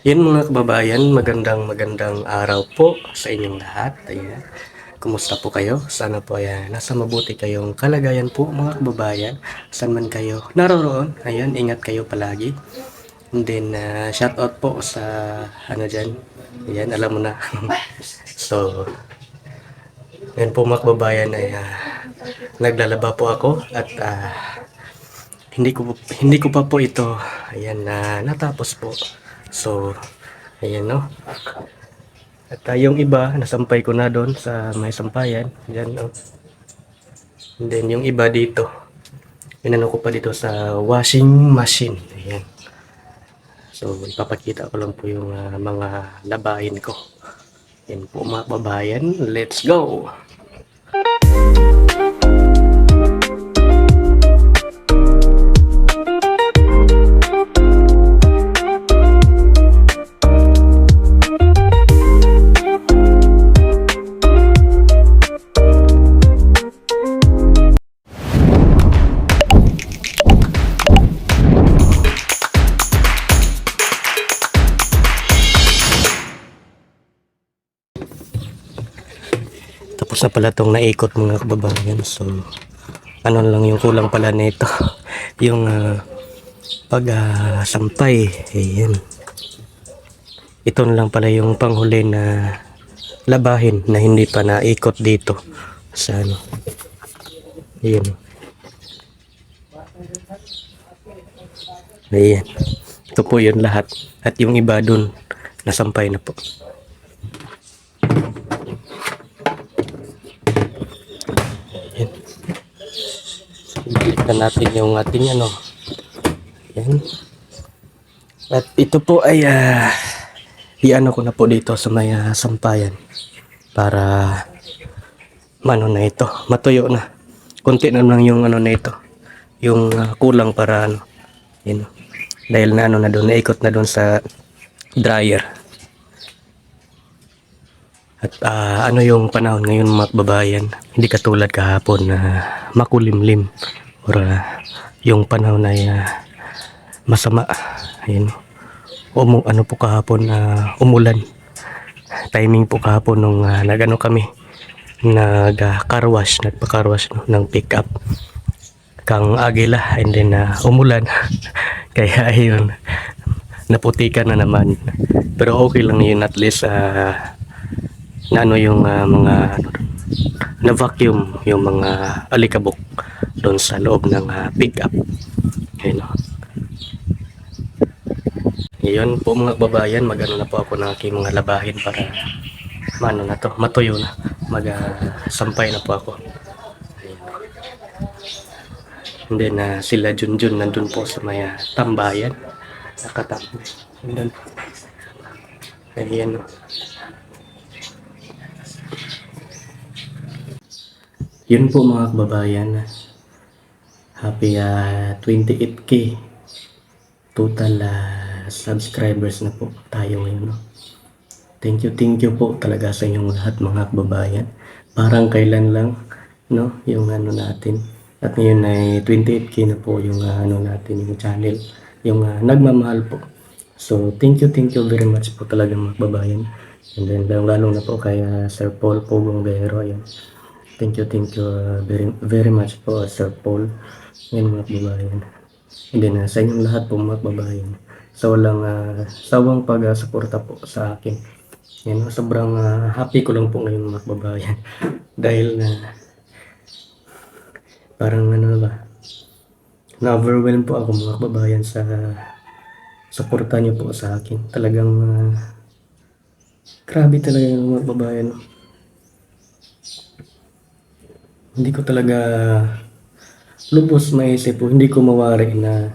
Yun mga kababayan, magandang araw po sa inyong lahat. Ayan. Kumusta po kayo? Sana po ayan, nasa mabuti kayong kalagayan po mga kababayan. Saan man kayo naroroon. Ayan, ingat kayo palagi. And then, shout out po sa ano dyan. Ayan, alam mo na. So, yan po mga kababayan ay naglalaba po ako at hindi ko pa po ito ayan na natapos po. So, ayan no. At yung iba, nasampay ko na doon sa may sampayan. Yan, no? And then yung iba dito, inano ko pa dito sa washing machine. Ayan. So, ipapakita ko lang po yung mga labahin ko. Yan po mga babayan. Let's go! Tapos na pala itong naikot mga kababayan. So, ano lang yung kulang pala nito. Yung pag-sampay. Ayan. Ito na lang pala yung panghuli na labahin na hindi pa naikot dito. Sa ano. Ayan. Ayan. Ito po yun lahat. At yung iba dun, nasampay na po. Ayan. Balikan natin yung ating ano. Ayan. At ito po ay iano ko na po dito sa may sampayan para mano na ito, matuyo na. Konti na lang yung ano na ito. Yung kulang para ano. Yun. Dahil na ano na doon, naikot na doon sa dryer. At ano yung panahon ngayon mga kababayan, hindi katulad kahapon na makulimlim or yung panahon ay masama. Ayun. Ano po kahapon umulan. Timing po kahapon nung nagano kami, nagpa-car wash no, ng pick up kang Agila, and then umulan. Kaya ayun, naputikan na naman. Pero okay lang yun, at least na ano yung mga na vacuum yung mga alikabok doon sa loob ng pick up. Ayun no. Ngayon po mga babayan, magano na po ako ng aking mga labahin para mano na to, matuyo na, sampay na po ako. Ayan. And then sila Junjun nandun po sa may tambayan, nakatakbo. And then ayan. Yun po mga kababayan, happy 28k total subscribers na po tayo ngayon, no? Thank you po talaga sa inyong lahat mga kababayan. Parang kailan lang, no, yung ano natin. At ngayon ay 28k na po yung ano natin, yung channel, yung nagmamahal po. So thank you very much po talaga mga kababayan. And then lalo na po kay Sir Paul Pogong Guerrero. Ayan. Thank you very much po Sir Paul. Yan mga kababayan. And then sa inyong lahat po mga kababayan, sa walang sawang pag-suporta po sa akin. Yan, sobrang happy ko lang po ngayon mga kababayan. Dahil parang ano ba, na-overwhelm po ako mga kababayan sa suporta niyo po sa akin. Talagang grabe talaga yung mga kababayan. Hindi ko talaga lubos maisip po, hindi ko mawari na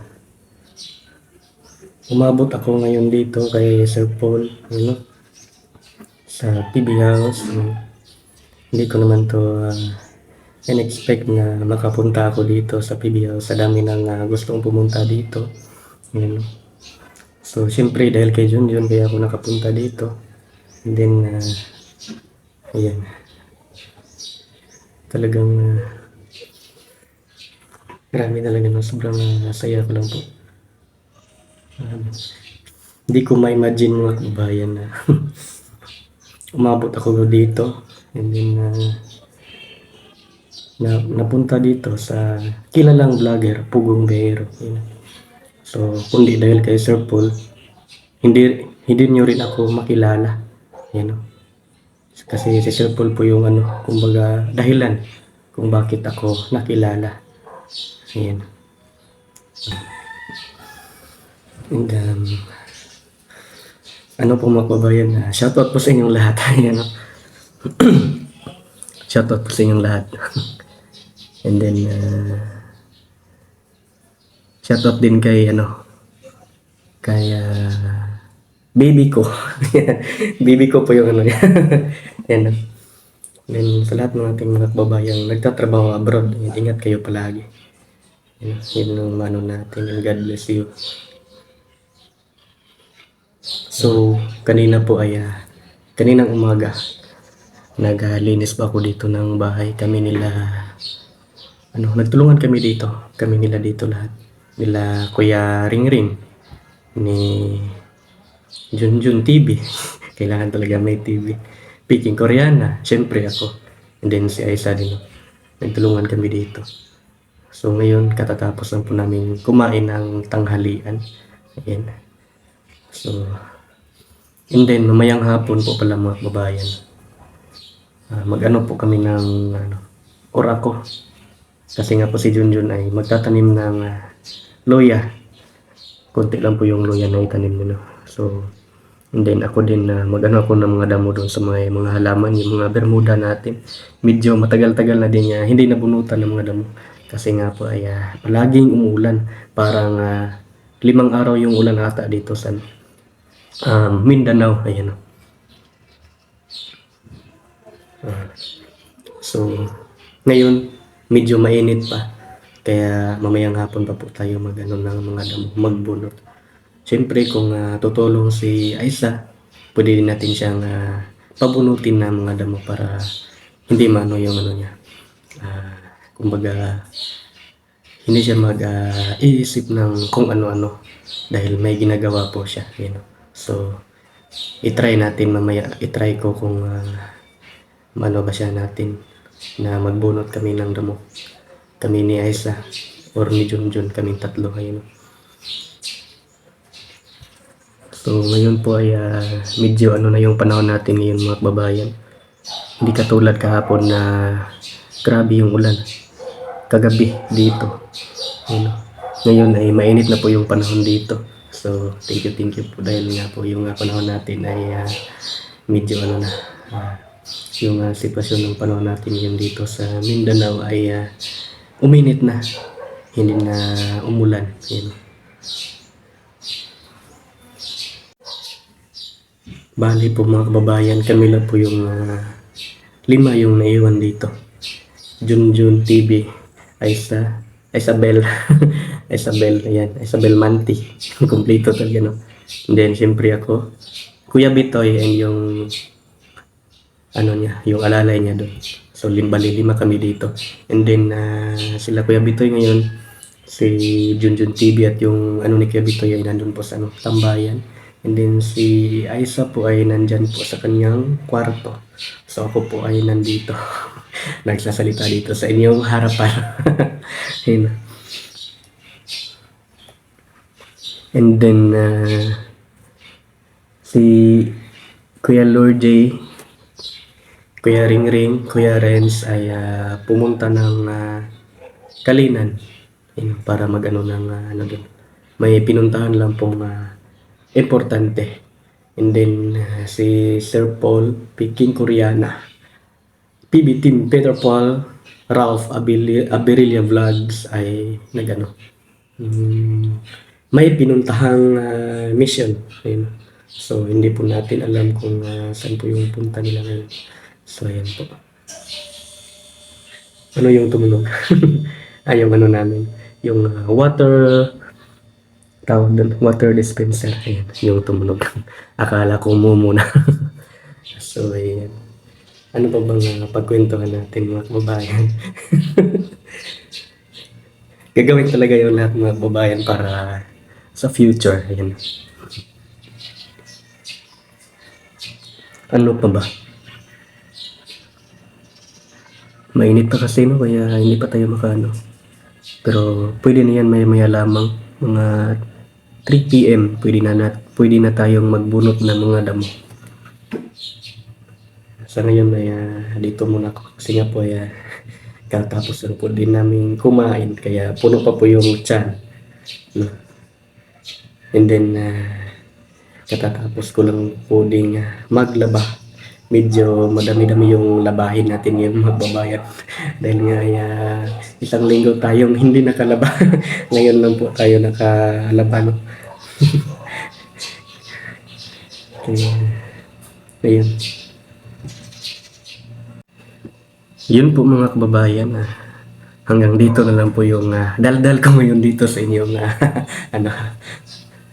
umabot ako ngayon dito kay Sir Paul, ano, sa PB House. Hindi ko naman to in-expect na makapunta ako dito sa PB House. Sa dami ng gustong pumunta dito. Ano. So, siyempre dahil kay Junjun kaya ako nakapunta dito. And then, ayan. Talagang grabe talaga, no? Sobrang saya ko lang po. Hindi ko ma-imagine mga kababayan na umabot ako dito and then napunta dito sa kilalang vlogger, Pugong Biyahero. Yun. So, kundi dahil kay Sir Paul, hindi niyo rin ako makilala. Yan, no? Kasi si Sir Paul po yung kumbaga dahilan kung bakit ako nakilala. Ayan. And ano po mga kababayan, shoutout po sa inyong lahat. Ayan, no? Shoutout po sa inyong lahat. And then shoutout din kay kay baby ko. Baby ko po yung yan. Yan. Then sa lahat ng ating mga kababayang nagtatrabaho abroad, ingat kayo palagi. Yun ang natin. And God bless you. So, kanina po ay kaninang umaga naglinis pa ako dito ng bahay. Kami nila nagtulungan kami dito. Kami nila dito lahat. Nila Kuya Ringring, ni Junjun TV. Kailangan talaga may TV. Peking Koreana, syempre ako. And then si Aisa din. Nagtulungan kami dito. So ngayon, katatapos lang po namin kumain ng tanghalian. Ayan. So, and then mamayang hapon po pala mga babayan. Mag-ano po kami ng orako. Kasi nga po si Junjun ay magtatanim ng loya. Konti lang po yung loya na itanim nila. So, and then ako din mag-ano ako ng mga damo doon sa mga halaman, yung mga bermuda natin. Medyo matagal-tagal na din hindi nabunutan ng mga damo. Kasi nga po ay palaging umuulan. Parang 5 araw yung ulan ata dito sa Mindanao. Ayan. So, ngayon, medyo mainit pa. Kaya mamayang hapon pa po tayo ng mga damo, magbunot. Siyempre kung tutulong si Aisa, pwede din natin siyang pabunutin ng mga damo para hindi mano yung niya. Kumbaga, hindi siya mag-iisip ng kung ano-ano dahil may ginagawa po siya. You know? So, itry natin mamaya, itry ko kung mano ba siya natin na magbunot kami ng damo. Kami ni Aisa or ni Junjun, kaming tatlo. Ayun. So ngayon po ay medyo na yung panahon natin ngayon mga kababayan. Hindi katulad kahapon na grabe yung ulan. Kagabi dito. Ayun. Ngayon ay mainit na po yung panahon dito. So thank you po dahil nga po yung panahon natin ay medyo yung sitwasyon ng panahon natin ngayon dito sa Mindanao ay uminit na, hindi na umulan. Ayun. Bali po mga kababayan, kami lang po yung 5 yung naiwan dito. Junjun TV, Isabel, Isabel, ayan, Isabel Manti. Kompleto talaga, no? And then, siyempre ako, Kuya Bitoy, and yung yung alalay niya doon. So, bali 5 kami dito. And then, sila Kuya Bitoy ngayon, si Junjun TV at yung ni Kuya Bitoy ay nandun po sa tambayan. And then, si Aisa po ay nandyan po sa kanyang kwarto. So, ako po ay nandito. Nagsasalita dito sa inyong harapan. And then, si Kuya Lord J, Kuya Ringring, Kuya Renz ay pumunta ng Kalinan para mag-ano ng doon. May pinuntahan lang pong importante. And then si Sir Paul, Peking Koreana, PB Team Peter Paul, Ralph Aberilia Vlogs ay may pinuntahang mission. Ayun. So hindi po natin alam kung saan po yung punta nila ngayon. So ayan po. Ano yung tumunog? Yung namin. Yung water dispenser. Ayan, yung tumunog. Akala ko muna. So ayan. Ano pa bang pagkwentuhan natin mga kababayan? Gagawin talaga yung lahat mga kababayan para sa future. Ayan. Ano pa ba? Mainit pa kasi no, kaya hindi pa tayo makaano. Pero pwede na yan maya-maya lamang. Mga 3 PM, pwede na tayong magbunot ng mga damo. Sa ngayon ay dito muna ako kasi nga po katapos lang po din namin kumain kaya puno pa po yung tiyan. No? And then katatapos ko lang po ding maglaba. Medyo madami-dami yung labahin natin yung mga babayan. Dahil nga isang linggo tayong hindi nakalaba. Ngayon lang po tayo nakalaba. No? Kaya, ayun. Yun po mga kababayan. Hanggang dito na lang po yung daldal ko ngayon dito sa inyong ano,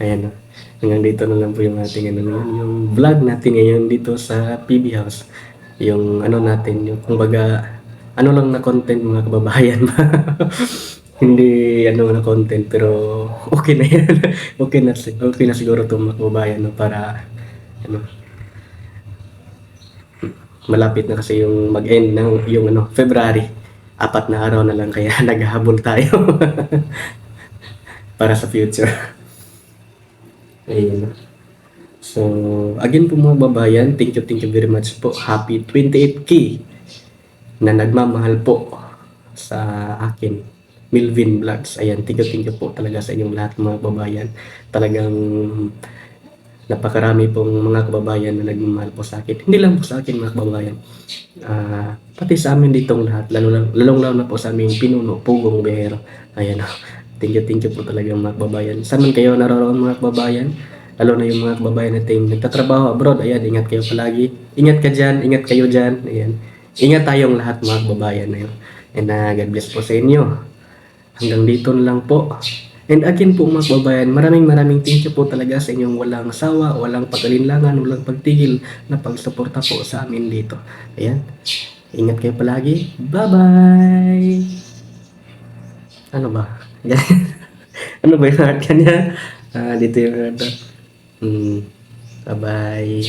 ayan. Hanggang dito na lang po yung ating yung vlog natin ngayon dito sa PB House. Yung ano natin, yung kumbaga ano lang na content mga kababayan. Hindi ano na content pero okay na yan. Okay na siguro itong mga kababayan no, para ano, malapit na kasi yung mag-end ng yung February. 4 na araw na lang kaya naghahabol tayo para sa future. Ayun. So, again po mga babayan, thank you very much po. Happy 28K na nagmamahal po sa akin. Milvin Vlogs. Ayan, thank you po talaga sa inyong lahat mga babayan. Talagang napakarami pong mga kababayan na nagmamahal po sa akin. Hindi lang po sa akin mga kababayan. Pati sa amin ditong lahat, lalong-lalo na po sa aming pinuno, Pugong Behero. Ayan, thank you po talaga mga kababayan. Saan man kayo naroon mga kababayan, lalo na yung mga kababayan natin nagtatrabaho abroad, ayan, ingat kayo palagi. Ingat ka dyan, ingat kayo dyan. Ayan. Ingat tayong lahat mga kababayan. Ayan. And God bless po sa inyo. Hanggang dito na lang po. And again po mga kababayan, maraming thank you po talaga sa inyong walang sawa, walang pag-alinlangan, walang pagtigil na pagsuporta po sa amin dito. Ayan. Ingat kayo palagi. Bye-bye! Ano ba? Ano ba yung heart kanya? Dito yung heart. Bye-bye.